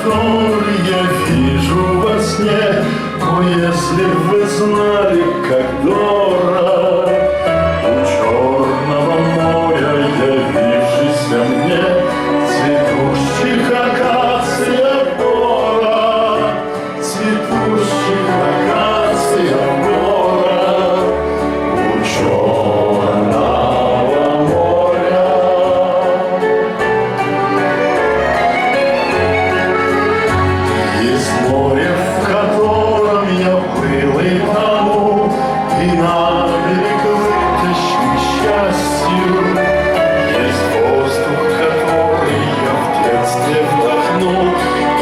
который я вижу во сне. О, если б вы знали, как дорог у черного моря явившийся мне цветущих акация гора, цветущих акация гора у черного моря. Есть море, в котором я был и тону, и на берег вытащен счастью. Есть воздух, который я в детстве вдохнул,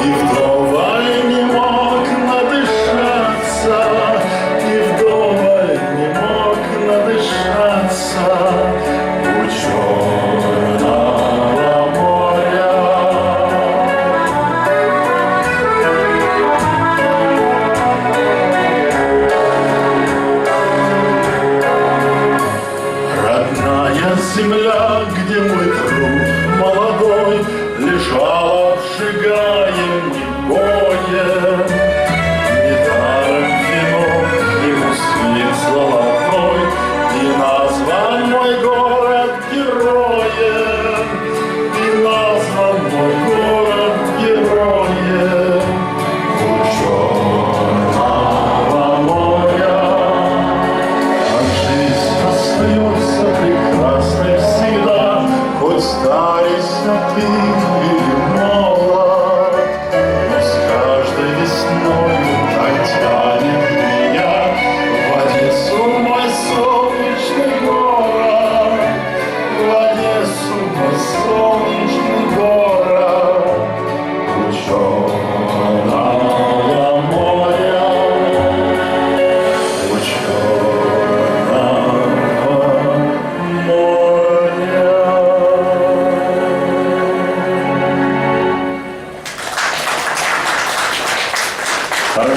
и вдоволь не мог надышаться, и вдоволь не мог надышаться у черного моря. Родная земля, где мой друг молодой лежал, обжигаем негое. Недаром вино ему свет золотой, и назван мой город героем, и назван мой город героем у черного моря. А жизнь остается прекрасной всегда, хоть старейся ты или молод, но с каждой весной так тянет меня в Одессу, мой солнечный город, в Одессу, мой солнечный город у черного моря, у черного моря. Хорошо.